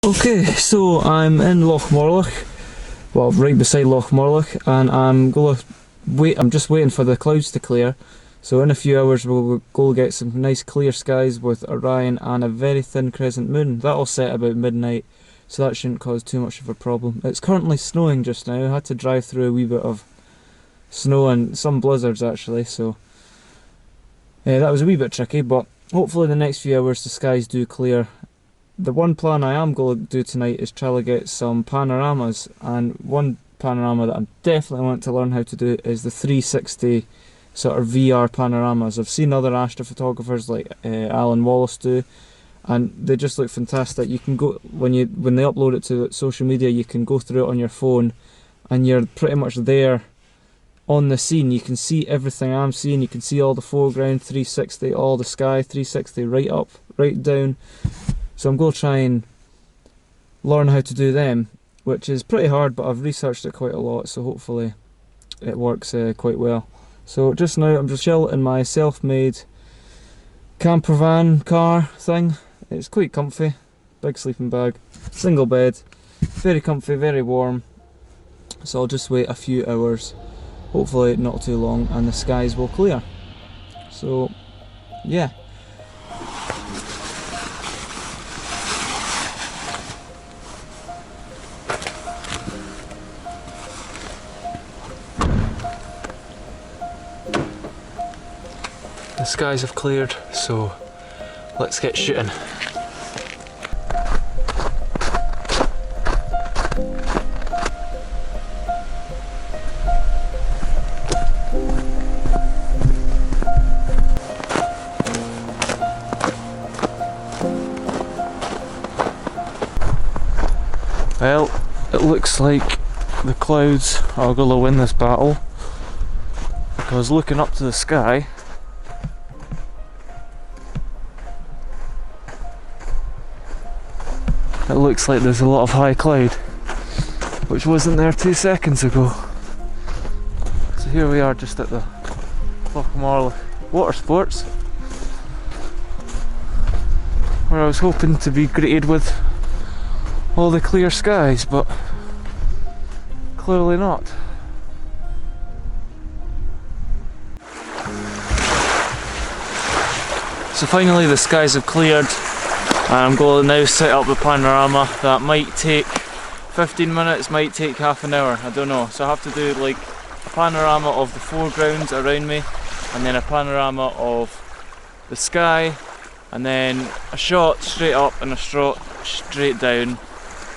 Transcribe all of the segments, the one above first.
Okay, so I'm in Loch Morlich, well, right beside Loch Morlich, and I'm just waiting for the clouds to clear. So in a few hours we'll go get some nice clear skies with Orion and a very thin crescent moon. That'll set about midnight, so that shouldn't cause too much of a problem. It's currently snowing just now. I had to drive through a wee bit of snow and some blizzards actually, so that was a wee bit tricky, but hopefully in the next few hours the skies do clear. The one plan I am going to do tonight is try to get some panoramas, and one panorama that I definitely want to learn how to do is the 360 sort of VR panoramas. I've seen other astrophotographers like Alan Wallace do, and they just look fantastic. You can go, when they upload it to social media, you can go through it on your phone and you're pretty much there on the scene. You can see everything I'm seeing. You can see all the foreground 360, all the sky 360, right up, right down. So I'm going to try and learn how to do them, which is pretty hard, but I've researched it quite a lot, so hopefully it works quite well. So just now I'm just chilling in my self-made camper van car thing. It's quite comfy, big sleeping bag, single bed, very comfy, very warm. So I'll just wait a few hours, hopefully not too long, and the skies will clear. So yeah. The skies have cleared, so let's get shooting. Well, it looks like the clouds are going to win this battle, because looking up to the sky, it looks like there's a lot of high cloud, which wasn't there 2 seconds ago. So here we are just at the Loch Morlich water sports, where I was hoping to be greeted with all the clear skies, but clearly not. So finally the skies have cleared, and I'm going to now set up the panorama. That might take 15 minutes, might take half an hour, I don't know. So I have to do like a panorama of the foregrounds around me, and then a panorama of the sky, and then a shot straight up and a shot straight down.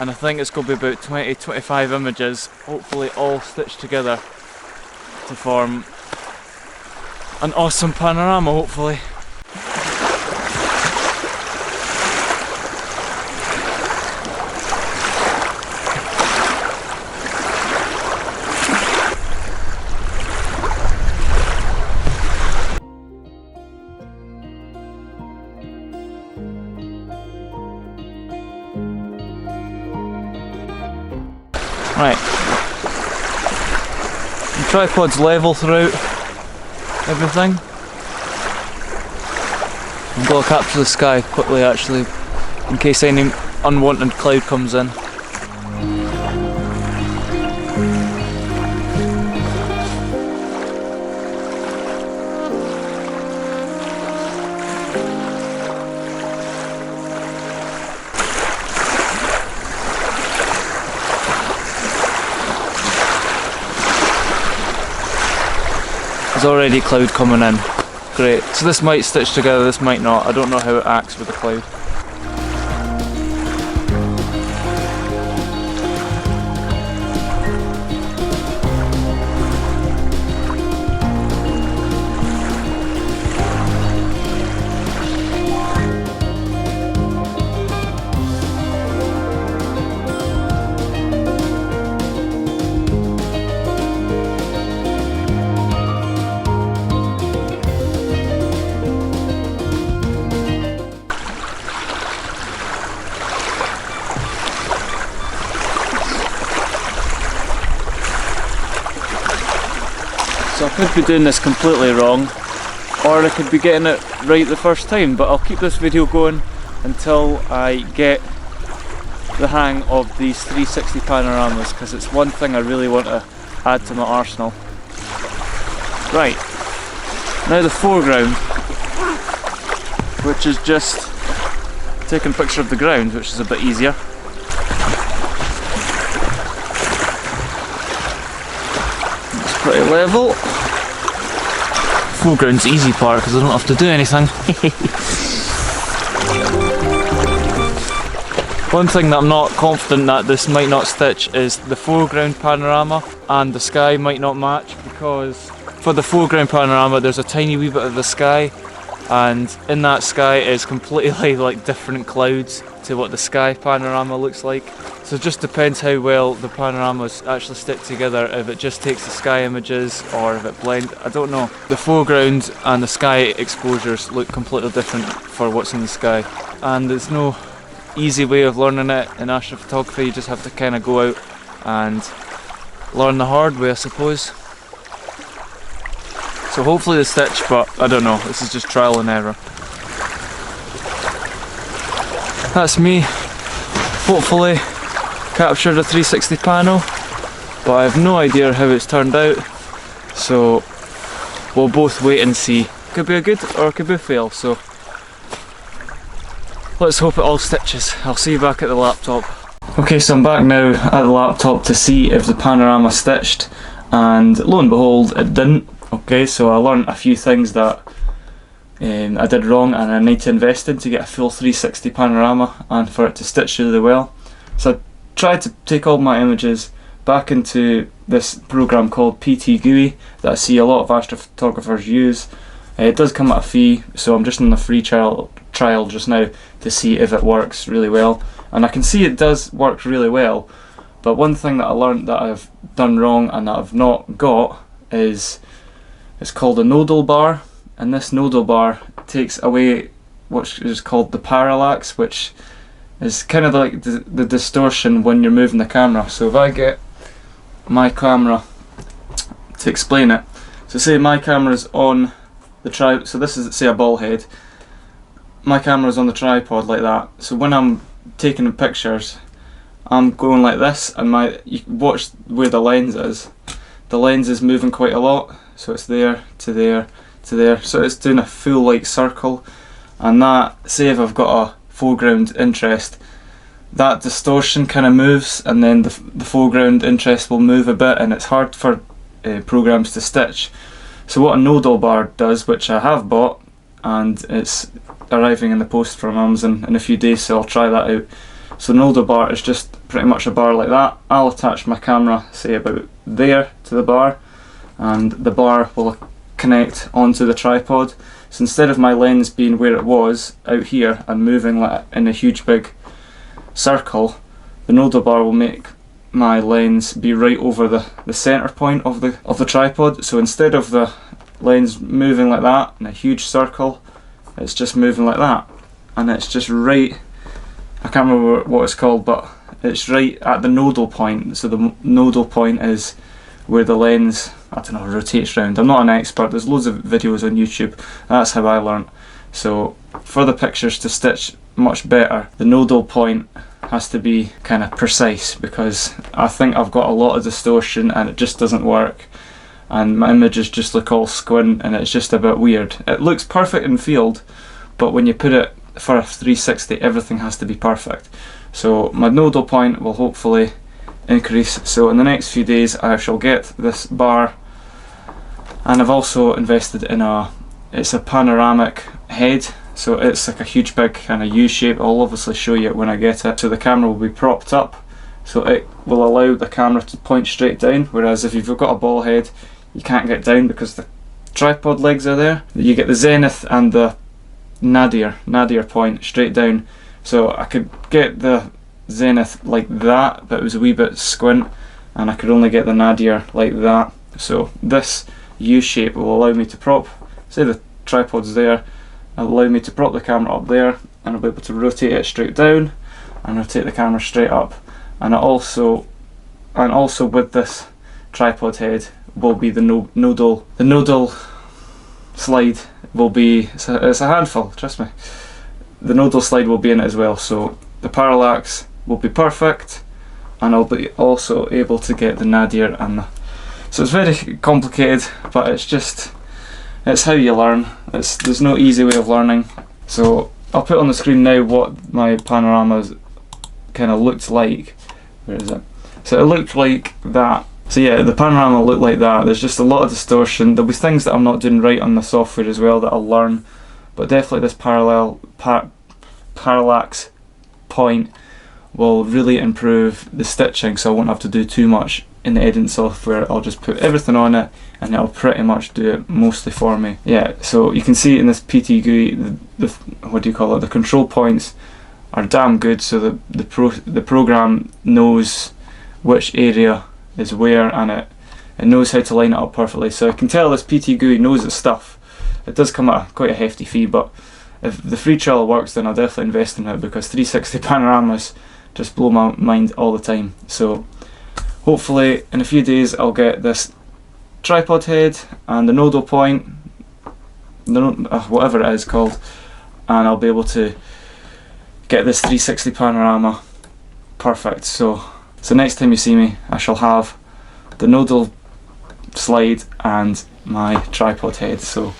And I think it's going to be about 20-25 images, hopefully all stitched together to form an awesome panorama, hopefully. Right, the tripod's level throughout everything. I'm going to capture the sky quickly actually, in case any unwanted cloud comes in. There's already cloud coming in. Great. So this might stitch together, this might not. I don't know how it acts with the cloud. So I could be doing this completely wrong, or I could be getting it right the first time, but I'll keep this video going until I get the hang of these 360 panoramas, because it's one thing I really want to add to my arsenal. Right, now the foreground, which is just taking a picture of the ground, which is a bit easier. It's pretty level. Foreground's the easy part because I don't have to do anything. One thing that I'm not confident that this might not stitch is the foreground panorama and the sky might not match, because for the foreground panorama there's a tiny wee bit of the sky, and in that sky is completely like different clouds to what the sky panorama looks like. So it just depends how well the panoramas actually stick together, if it just takes the sky images or if it blends, I don't know. The foreground and the sky exposures look completely different for what's in the sky, and there's no easy way of learning it in astrophotography. You just have to kind of go out and learn the hard way, I suppose. So hopefully they stitch, but I don't know, this is just trial and error. That's me, hopefully captured a 360 pano, but I have no idea how it's turned out, so we'll both wait and see. Could be a good or it could be a fail, so let's hope it all stitches. I'll see you back at the laptop. Okay, so I'm back now at the laptop to see if the panorama stitched, and lo and behold it didn't. Okay, so I learned a few things that I did wrong and I need to invest in to get a full 360 panorama and for it to stitch really well. So I tried to take all my images back into this program called PT GUI that I see a lot of astrophotographers use. It does come at a fee, so I'm just in the free trial just now to see if it works really well, and I can see it does work really well. But one thing that I learned that I've done wrong and that I've not got is, it's called a nodal bar, and this nodal bar takes away what is called the parallax, which is kind of like the distortion when you're moving the camera. So if I get my camera to explain it, so say my camera's on the tripod, so this is, say, a ball head, my camera's on the tripod like that, so when I'm taking the pictures I'm going like this, and you watch where the lens is moving quite a lot, so it's there to there to there, so it's doing a full like circle. And that, say if I've got a foreground interest, that distortion kind of moves, and then the foreground interest will move a bit, and it's hard for programs to stitch. So what a nodal bar does, which I have bought and it's arriving in the post from Amazon in a few days, so I'll try that out. So nodal bar is just pretty much a bar like that. I'll attach my camera, say about there, to the bar, and the bar will connect onto the tripod. So instead of my lens being where it was out here and moving like in a huge big circle, the nodal bar will make my lens be right over the center point of the tripod. So instead of the lens moving like that in a huge circle, it's just moving like that, and it's just right, I can't remember what it's called, but it's right at the nodal point. So the nodal point is where the lens, I don't know, rotates round. I'm not an expert, there's loads of videos on YouTube, that's how I learned. So for the pictures to stitch much better, the nodal point has to be kind of precise, because I think I've got a lot of distortion and it just doesn't work, and my images just look all squint and it's just a bit weird. It looks perfect in field, but when you put it for a 360 everything has to be perfect. So my nodal point will hopefully increase. So in the next few days I shall get this bar, and I've also invested in it's a panoramic head, so it's like a huge big kind of U shape. I'll obviously show you it when I get it. So the camera will be propped up, so it will allow the camera to point straight down, whereas if you've got a ball head you can't get down because the tripod legs are there. You get the zenith and the nadir point straight down, so I could get the zenith like that, but it was a wee bit squint, and I could only get the nadir like that. So this U shape will allow me to prop, say the tripod's there, it'll allow me to prop the camera up there, and I'll be able to rotate it straight down and rotate the camera straight up. And also with this tripod head will be the nodal slide will be, it's a handful, trust me. The nodal slide will be in it as well, so the parallax will be perfect, and I'll be also able to get the nadir and the... So it's very complicated, but it's how you learn. There's no easy way of learning. So I'll put on the screen now what my panoramas kind of looked like. Where is it? So it looked like that. So yeah, the panorama looked like that. There's just a lot of distortion. There'll be things that I'm not doing right on the software as well that I'll learn, but definitely this parallax point will really improve the stitching, so I won't have to do too much in the editing software. I'll just put everything on it and it'll pretty much do it mostly for me. Yeah, so you can see in this PT GUI, the what do you call it, the control points are damn good, so the program knows which area is where, and it knows how to line it up perfectly. So I can tell this PT GUI knows its stuff. It does come at quite a hefty fee, but if the free trial works, then I'll definitely invest in it, because 360 panoramas just blow my mind all the time. So hopefully in a few days I'll get this tripod head and the nodal point, whatever it is called, and I'll be able to get this 360 panorama perfect. So next time you see me, I shall have the nodal slide and my tripod head. So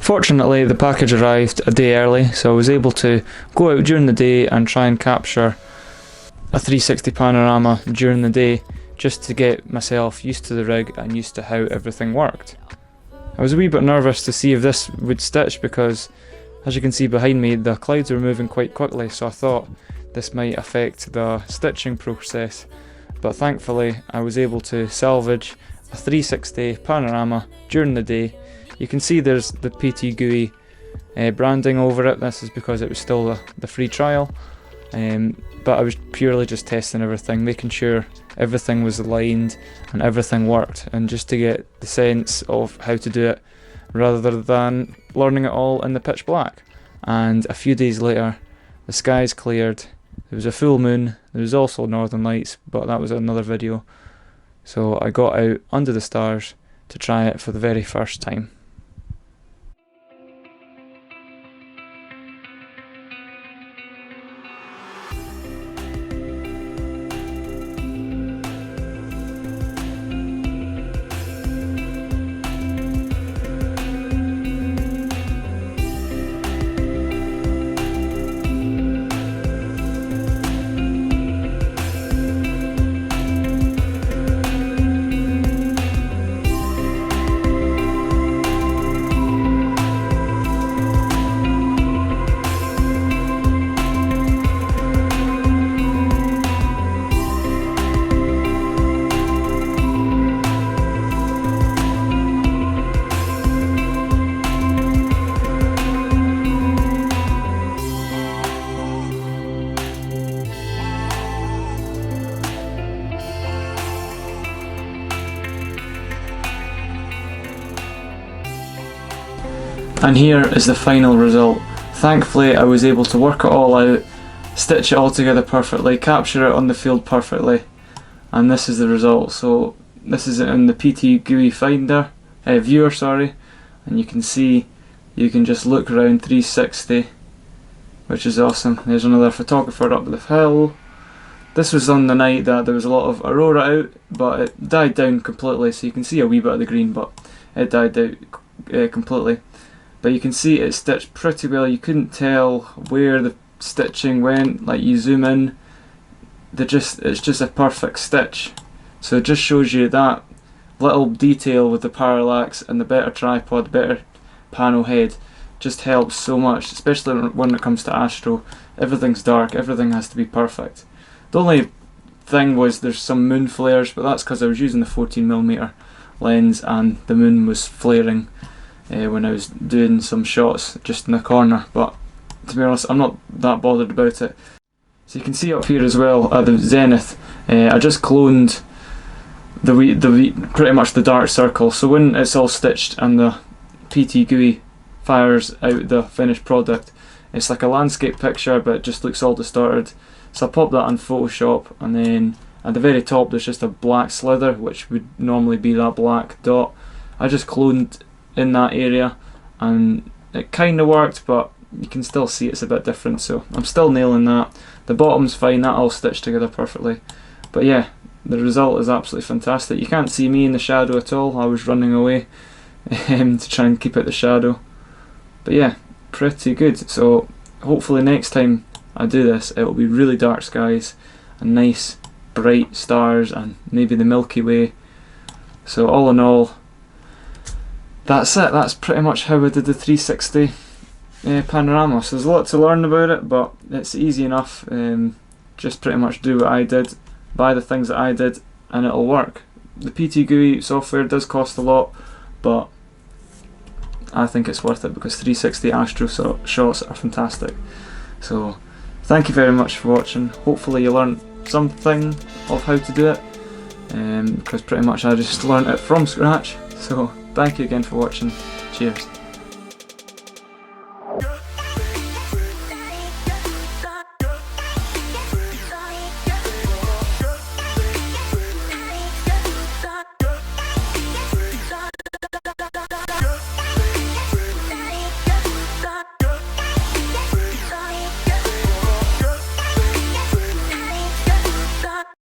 fortunately the package arrived a day early, so I was able to go out during the day and try and capture a 360 panorama during the day, just to get myself used to the rig and used to how everything worked. I was a wee bit nervous to see if this would stitch, because as you can see behind me, the clouds were moving quite quickly, so I thought this might affect the stitching process, but thankfully I was able to salvage a 360 panorama during the day. You can see there's the PT GUI branding over it. This is because it was still the free trial, but I was purely just testing everything, making sure everything was aligned and everything worked, and just to get the sense of how to do it rather than learning it all in the pitch black. And a few days later, the skies cleared, there was a full moon, there was also northern lights, but that was another video. So I got out under the stars to try it for the very first time. And here is the final result. Thankfully I was able to work it all out, stitch it all together perfectly, capture it on the field perfectly, and this is the result. So this is in the PT GUI Finder, viewer, sorry, and you can see, you can just look around 360, which is awesome. There's another photographer up the hill. This was on the night that there was a lot of aurora out, but it died down completely, so you can see a wee bit of the green, but it died out completely. But you can see it stitched pretty well. You couldn't tell where the stitching went. Like, you zoom in it's just a perfect stitch. So it just shows you that little detail with the parallax and the better tripod, better panel head just helps so much, especially when it comes to Astro. Everything's dark, everything has to be perfect. The only thing was there's some moon flares, but that's because I was using the 14mm lens and the moon was flaring when I was doing some shots just in the corner, but to be honest I'm not that bothered about it. So you can see up here as well at the zenith, I just cloned pretty much the dark circle, so when it's all stitched and the PT GUI fires out the finished product, it's like a landscape picture but it just looks all distorted. So I pop that on Photoshop, and then at the very top there's just a black slither which would normally be that black dot. I just cloned in that area and it kinda worked, but you can still see it's a bit different, so I'm still nailing that. The bottom's fine, that all stitched together perfectly. But yeah, the result is absolutely fantastic. You can't see me in the shadow at all, I was running away to try and keep out the shadow. But yeah, pretty good. So hopefully next time I do this it will be really dark skies and nice bright stars and maybe the Milky Way. So all in all, that's it. That's pretty much how I did the 360 panorama. So there's a lot to learn about it, but it's easy enough. Just pretty much do what I did, buy the things that I did, and it'll work. The PT GUI software does cost a lot, but I think it's worth it because 360 Astro shots are fantastic. So thank you very much for watching. Hopefully you learned something of how to do it, because pretty much I just learned it from scratch. So thank you again for watching. Cheers.